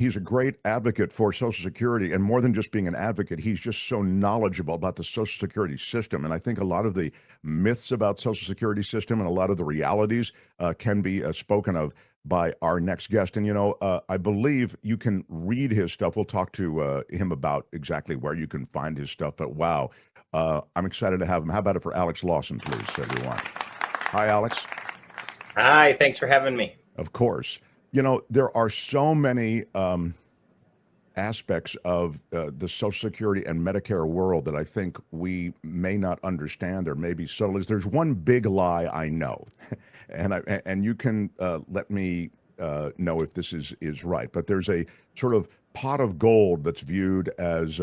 He's a great advocate for Social Security, and more than just being an advocate, he's just so knowledgeable about the Social Security system. And I think a lot of the myths about Social Security system and a lot of the realities can be spoken of by our next guest. And I believe you can read his stuff. We'll talk to him about exactly where you can find his stuff. But wow, I'm excited to have him. How about it for Alex Lawson, please, everyone? Hi, Alex. Hi, thanks for having me. Of course. There are so many aspects of the Social Security and Medicare world that I think we may not understand. There may be subtle. There's one big lie I know, and you can let me know if this is right. But there's a sort of pot of gold that's viewed as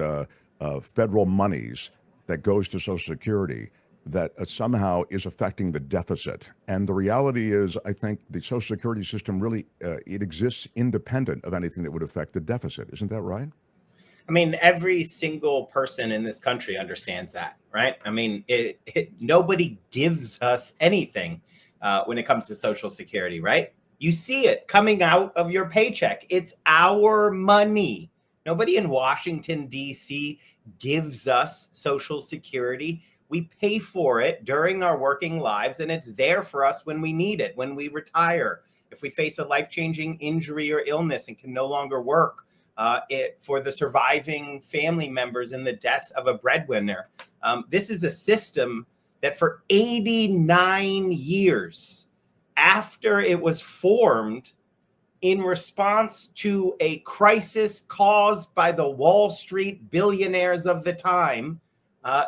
federal monies that goes to Social Security that somehow is affecting the deficit. And the reality is, I think the Social Security system really, it exists independent of anything that would affect the deficit. Isn't that right? I mean, every single person in this country understands that, right? I mean, nobody gives us anything when it comes to Social Security, right? You see it coming out of your paycheck. It's our money. Nobody in Washington, D.C. gives us Social Security. We pay for it during our working lives, and it's there for us when we need it, when we retire, if we face a life-changing injury or illness and can no longer work, for the surviving family members in the death of a breadwinner. This is a system that for 89 years after it was formed in response to a crisis caused by the Wall Street billionaires of the time,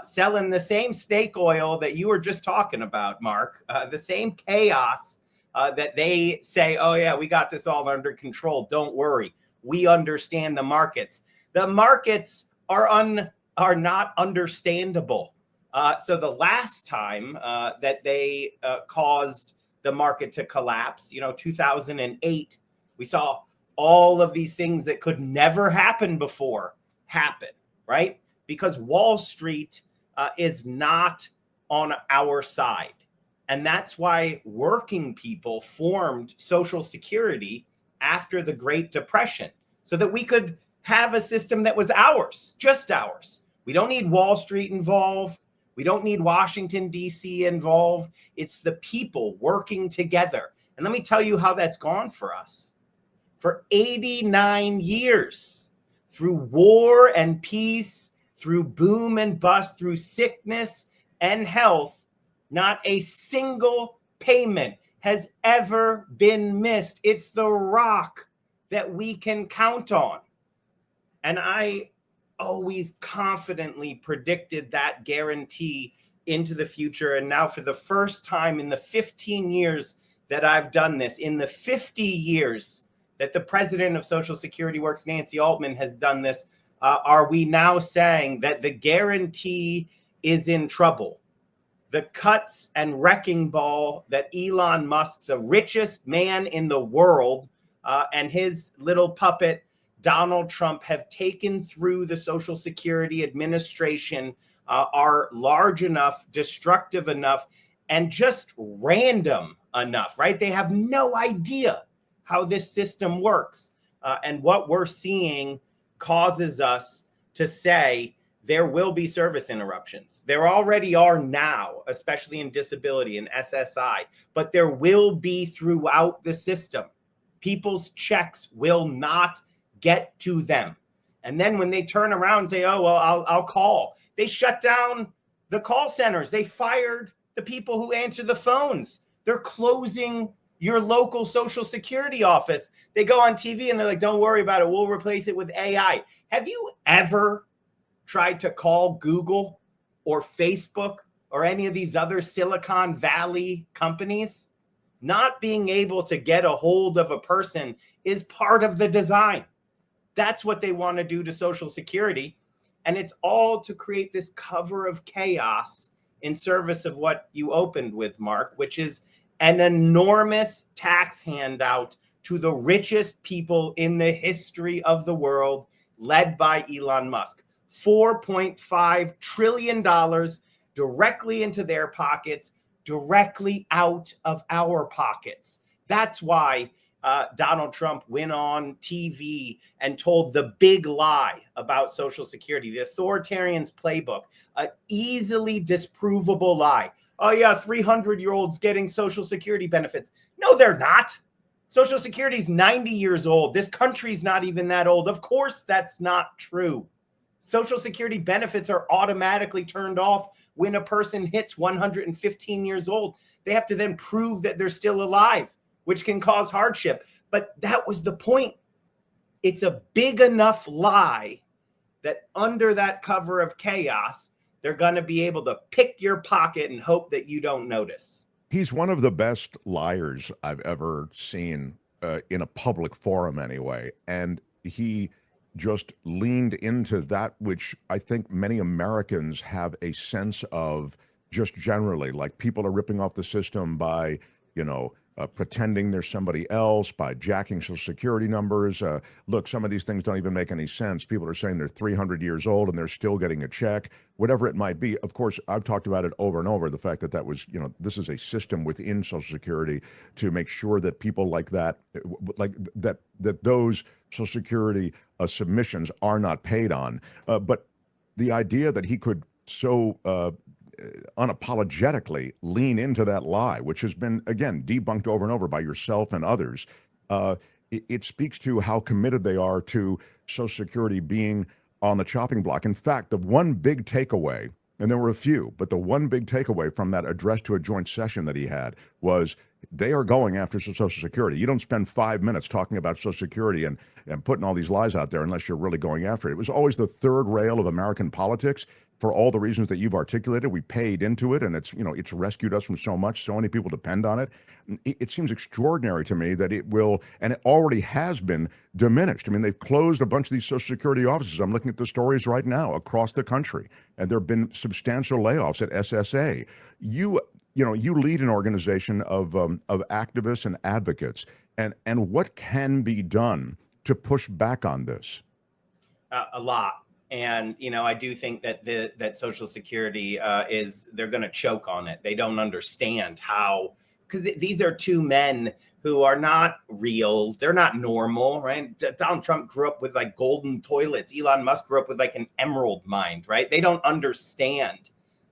selling the same snake oil that you were just talking about, Mark, the same chaos that they say, oh, yeah, we got this all under control. Don't worry. We understand the markets. The markets are not understandable. So the last time that they caused the market to collapse, 2008, we saw all of these things that could never happen before happen, right? Because Wall Street is not on our side. And that's why working people formed Social Security after the Great Depression, so that we could have a system that was ours, just ours. We don't need Wall Street involved. We don't need Washington, D.C. involved. It's the people working together. And let me tell you how that's gone for us. For 89 years, through war and peace, through boom and bust, through sickness and health, not a single payment has ever been missed. It's the rock that we can count on. And I always confidently predicted that guarantee into the future. And now for the first time in the 15 years that I've done this, in the 50 years that the president of Social Security works, Nancy Altman, has done this, are we now saying that the guarantee is in trouble? The cuts and wrecking ball that Elon Musk, the richest man in the world, and his little puppet, Donald Trump, have taken through the Social Security Administration are large enough, destructive enough, and just random enough, right? They have no idea how this system works. And what we're seeing causes us to say there will be service interruptions. There already are now, especially in disability and SSI, but there will be throughout the system. People's checks will not get to them. And then when they turn around and say, oh, well, I'll call, they shut down the call centers. They fired the people who answer the phones. They're closing your local Social Security office. They go on TV and they're like, don't worry about it. We'll replace it with AI. Have you ever tried to call Google or Facebook or any of these other Silicon Valley companies? Not being able to get a hold of a person is part of the design. That's what they want to do to Social Security. And it's all to create this cover of chaos in service of what you opened with, Mark, which is an enormous tax handout to the richest people in the history of the world, led by Elon Musk. $4.5 trillion directly into their pockets, directly out of our pockets. That's why Donald Trump went on TV and told the big lie about Social Security, the authoritarian's playbook, an easily disprovable lie. Oh yeah, 300-year-olds getting Social Security benefits. No, they're not. Social Security is 90 years old. This country's not even that old. Of course, that's not true. Social Security benefits are automatically turned off when a person hits 115 years old. They have to then prove that they're still alive, which can cause hardship. But that was the point. It's a big enough lie that under that cover of chaos, they're going to be able to pick your pocket and hope that you don't notice. He's one of the best liars I've ever seen in a public forum anyway. And he just leaned into that, which I think many Americans have a sense of just generally, like people are ripping off the system by, pretending there's somebody else, by jacking Social Security numbers. Look, some of these things don't even make any sense. People are saying they're 300 years old and they're still getting a check, whatever it might be. Of course, I've talked about it over and over, the fact that was, this is a system within Social Security to make sure that people like that, that those Social Security submissions are not paid on. But the idea that he could so unapologetically lean into that lie, which has been, again, debunked over and over by yourself and others, it speaks to how committed they are to Social Security being on the chopping block. In fact, the one big takeaway, and there were a few, but the one big takeaway from that address to a joint session that he had was they are going after Social Security. You don't spend 5 minutes talking about Social Security and putting all these lies out there unless you're really going after it. It was always the third rail of American politics. For all the reasons that you've articulated, we paid into it, and it's rescued us from so much. So many people depend on it. It seems extraordinary to me that it will, and it already has been diminished. I mean, they've closed a bunch of these Social Security offices. I'm looking at the stories right now across the country, and there have been substantial layoffs at SSA. You lead an organization of activists and advocates, and what can be done to push back on this? A lot. And, I do think that that Social Security they're going to choke on it. They don't understand how, because these are two men who are not real. They're not normal, right? Donald Trump grew up with like golden toilets. Elon Musk grew up with like an emerald mind, right? They don't understand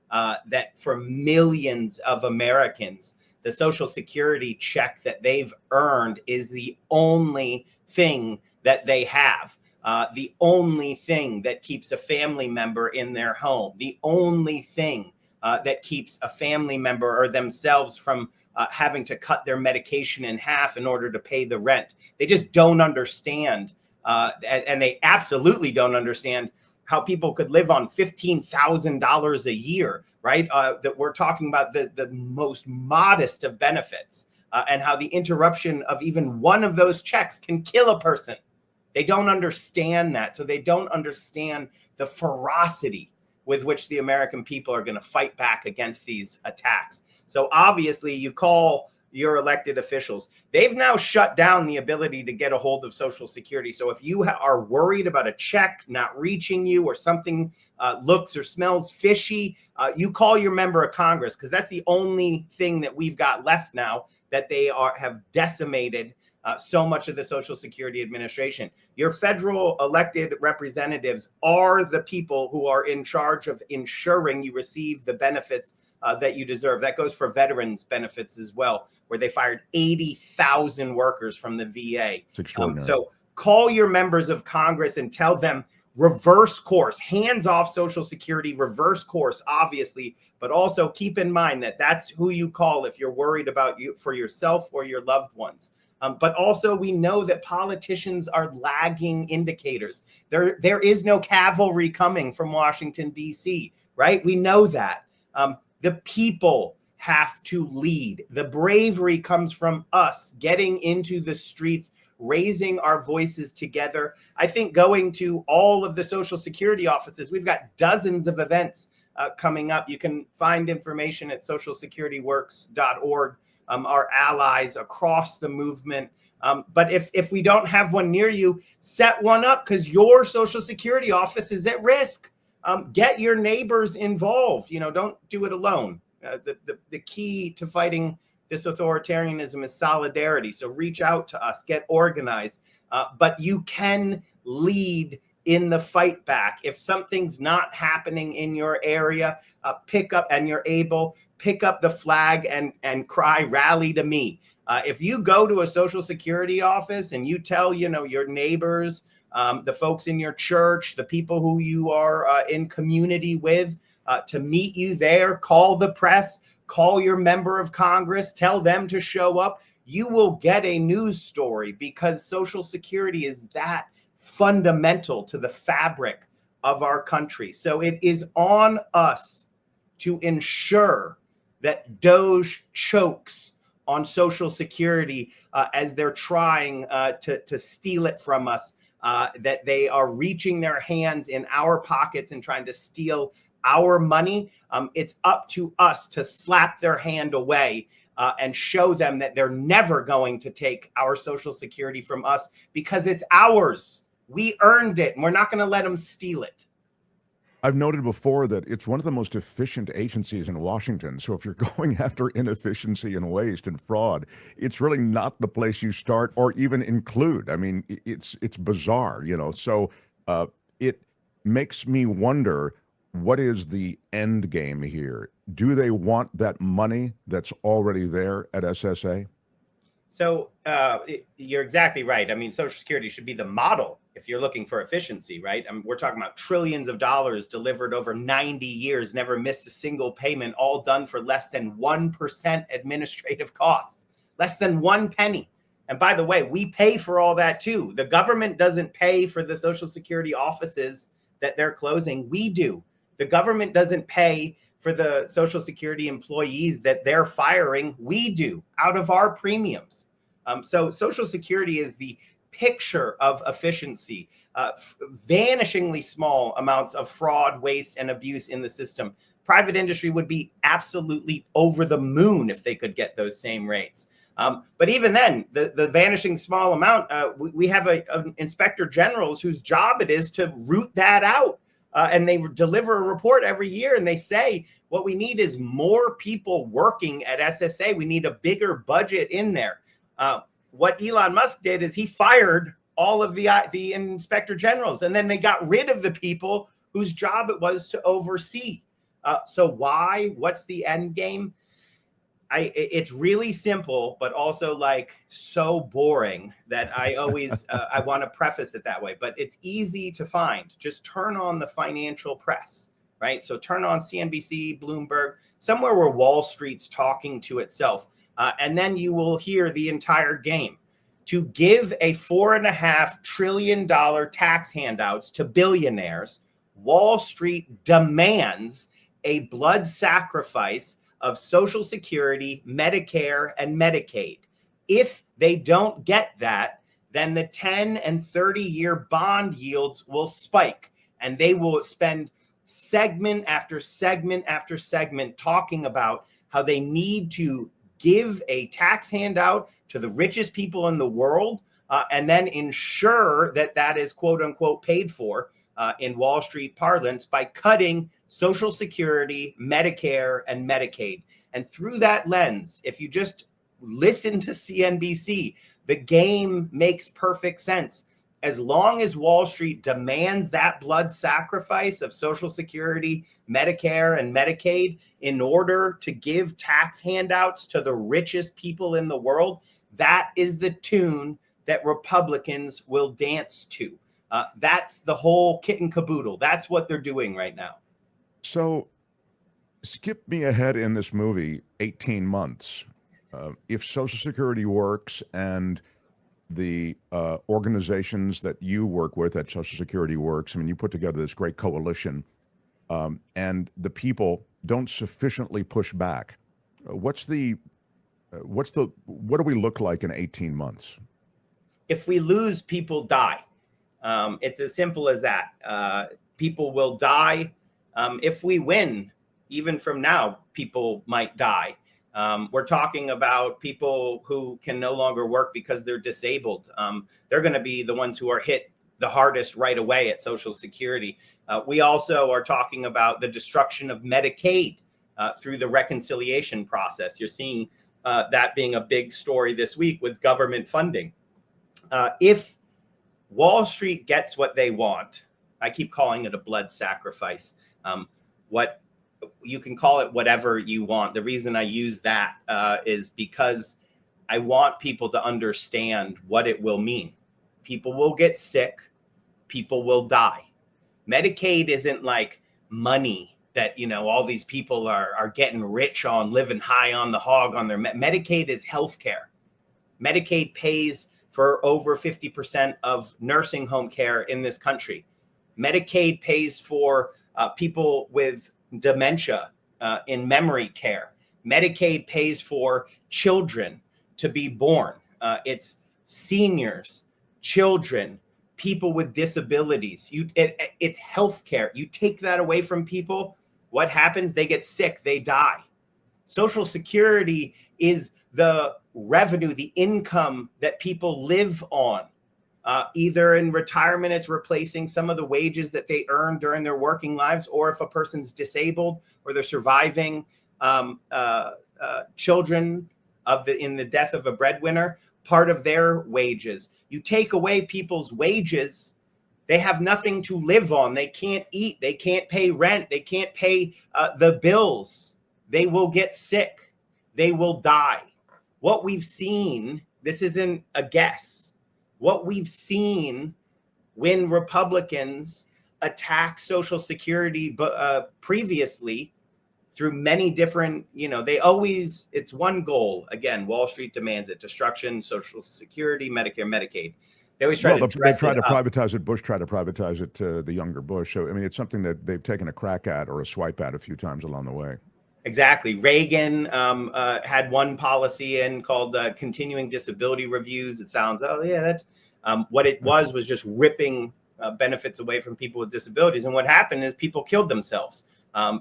that for millions of Americans, the Social Security check that they've earned is the only thing that they have. The only thing that keeps a family member in their home, the only thing that keeps a family member or themselves from having to cut their medication in half in order to pay the rent. They just don't understand. And they absolutely don't understand how people could live on $15,000 a year, right? That we're talking about the most modest of benefits and how the interruption of even one of those checks can kill a person. They don't understand that. So they don't understand the ferocity with which the American people are going to fight back against these attacks. So obviously you call your elected officials. They've now shut down the ability to get a hold of Social Security. So if you are worried about a check not reaching you or something looks or smells fishy, you call your member of Congress, because that's the only thing that we've got left now that they have decimated so much of the Social Security Administration. Your federal elected representatives are the people who are in charge of ensuring you receive the benefits that you deserve. That goes for veterans benefits as well, where they fired 80,000 workers from the VA. It's extraordinary. So call your members of Congress and tell them reverse course, hands off Social Security, reverse course, obviously, but also keep in mind that that's who you call if you're worried about you for yourself or your loved ones. But also we know that politicians are lagging indicators. There is no cavalry coming from Washington, D.C., right? We know that. The people have to lead. The bravery comes from us getting into the streets, raising our voices together. I think going to all of the Social Security offices, we've got dozens of events coming up. You can find information at socialsecurityworks.org. Our allies across the movement. But if we don't have one near you, set one up, because your Social Security office is at risk. Get your neighbors involved. Don't do it alone. The key to fighting This authoritarianism is solidarity. So reach out to us, get organized. But you can lead in the fight back. If something's not happening in your area, pick up, and you're able, pick up the flag and cry, rally to me. If you go to a Social Security office and you tell, your neighbors, the folks in your church, the people who you are in community with, to meet you there, call the press, call your member of Congress, tell them to show up, you will get a news story, because Social Security is that fundamental to the fabric of our country. So it is on us to ensure that DOJ chokes on Social Security as they're trying to steal it from us, that they are reaching their hands in our pockets and trying to steal our money. It's up to us to slap their hand away and show them that they're never going to take our Social Security from us, because it's ours. We earned it, and we're not going to let them steal it. I've noted before that it's one of the most efficient agencies in Washington. So if you're going after inefficiency and waste and fraud, it's really not the place you start or even include. I mean, it's bizarre, So it makes me wonder, what is the end game here? Do they want that money that's already there at SSA? So you're exactly right. I mean, Social Security should be the model if you're looking for efficiency, right? I mean, we're talking about trillions of dollars delivered over 90 years, never missed a single payment, all done for less than 1% administrative costs, less than 1 penny. And by the way, we pay for all that too. The government doesn't pay for the Social Security offices that they're closing. We do. The government doesn't pay for the Social Security employees that they're firing. We do, out of our premiums. So Social Security is the picture of efficiency, vanishingly small amounts of fraud, waste, and abuse in the system. Private industry would be absolutely over the moon if they could get those same rates. But even then, the vanishing small amount, we have an inspector generals whose job it is to root that out. And they deliver a report every year, and they say, what we need is more people working at SSA. We need a bigger budget in there. What Elon Musk did is he fired all of the inspector generals, and then they got rid of the people whose job it was to oversee. So why? What's the end game? It's really simple, but also like so boring that I always I want to preface it that way. But it's easy to find. Just turn on the financial press, right? So turn on CNBC, Bloomberg, somewhere where Wall Street's talking to itself, and then you will hear the entire game. To give a $4.5 trillion tax handouts to billionaires, Wall Street demands a blood sacrifice of Social Security, Medicare, and Medicaid. If they don't get that, then the 10 and 30-year bond yields will spike, and they will spend segment after segment after segment talking about how they need to give a tax handout to the richest people in the world, and then ensure that that is quote unquote paid for in Wall Street parlance by cutting Social Security, Medicare, and Medicaid. And through that lens, if you just listen to CNBC, the game makes perfect sense. As long as Wall Street demands that blood sacrifice of Social Security, Medicare, and Medicaid in order to give tax handouts to the richest people in the world, that is the tune that Republicans will dance to. That's the whole kit and caboodle. That's what they're doing right now. So skip me ahead in this movie 18 months. If Social Security works and the organizations that you work with at Social Security works, I mean, you put together this great coalition, and the people don't sufficiently push back. What do we look like in 18 months? If we lose, people die. It's as simple as that. People will die. If we win, even from now, people might die. We're talking about people who can no longer work because they're disabled. They're going to be the ones who are hit the hardest right away at Social Security. We also are talking about the destruction of Medicaid through the reconciliation process. You're seeing that being a big story this week with government funding. If Wall Street gets what they want, I keep calling it a blood sacrifice. What you can call it whatever you want. The reason I use that is because I want people to understand what it will mean. People will get sick. People will die. Medicaid isn't like money that, you know, all these people are getting rich on, living high on the hog on their Medicaid is healthcare. Medicaid pays for over 50% of nursing home care in this country. Medicaid pays for people with dementia in memory care. Medicaid pays for children to be born. It's seniors, children, people with disabilities. It's healthcare. You take that away from people, what happens? They get sick, they die. Social Security is the revenue, the income that people live on. Either in retirement, it's replacing some of the wages that they earn during their working lives, or if a person's disabled or they're surviving children in the death of a breadwinner, part of their wages. You take away people's wages, they have nothing to live on. They can't eat. They can't pay rent. They can't pay the bills. They will get sick. They will die. What we've seen, this isn't a guess, what we've seen when Republicans attack Social Security previously through many different, it's one goal. Again, Wall Street demands it: destruction, Social Security, Medicare, Medicaid. They always try to privatize it. Bush tried to privatize it to the younger Bush. So, I mean, it's something that they've taken a crack at or a swipe at a few times along the way. Exactly. Reagan had one policy in called continuing disability reviews. It sounds, what it was just ripping benefits away from people with disabilities. And what happened is people killed themselves.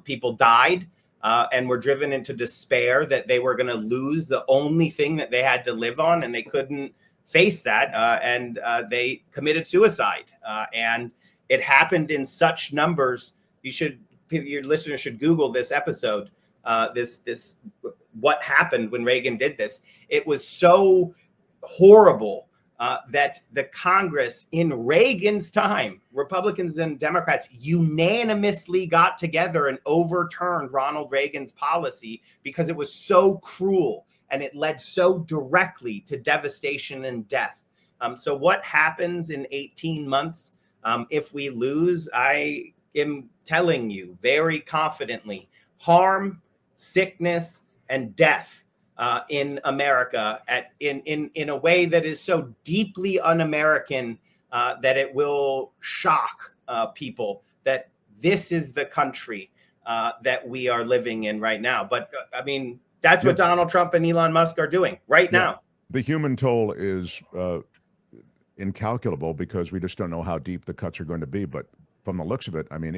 People died and were driven into despair that they were going to lose the only thing that they had to live on, and they couldn't face that. And they committed suicide. And it happened in such numbers. Your listeners should Google this episode. What happened when Reagan did this. It was so horrible that the Congress in Reagan's time, Republicans and Democrats, unanimously got together and overturned Ronald Reagan's policy because it was so cruel and it led so directly to devastation and death. So what happens in 18 months if we lose? I am telling you very confidently, harm, sickness, and death in America in a way that is so deeply un-American that it will shock people that this is the country that we are living in right now. But I mean, that's what Donald Trump and Elon Musk are doing right now. The human toll is incalculable because we just don't know how deep the cuts are going to be. But from the looks of it, I mean,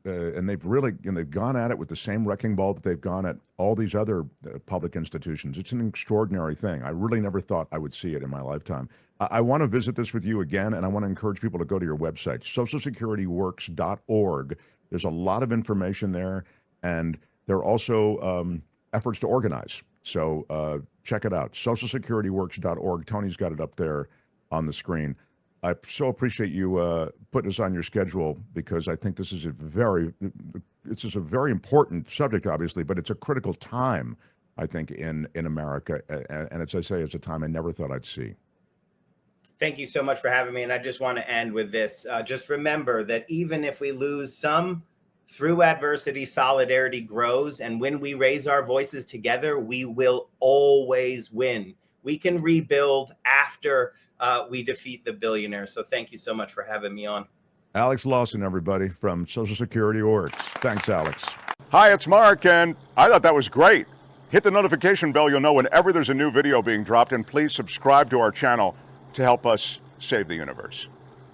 and they've gone at it with the same wrecking ball that they've gone at all these other public institutions. It's an extraordinary thing. I really never thought I would see it in my lifetime. I want to visit this with you again, and I want to encourage people to go to your website, socialsecurityworks.org. There's a lot of information there, and there are also efforts to organize. So check it out, socialsecurityworks.org. Tony's got it up there on the screen. I so appreciate you putting us on your schedule, because I think this is a very important subject, obviously, but it's a critical time, I think, in America. And as I say, it's a time I never thought I'd see. Thank you so much for having me. And I just want to end with this. Just remember that even if we lose some, through adversity, solidarity grows. And when we raise our voices together, we will always win. We can rebuild after we defeat the billionaires. So thank you so much for having me on. Alex Lawson, everybody, from Social Security Works. Thanks, Alex. Hi, it's Mark, and I thought that was great. Hit the notification bell. You'll know whenever there's a new video being dropped, and please subscribe to our channel to help us save the universe.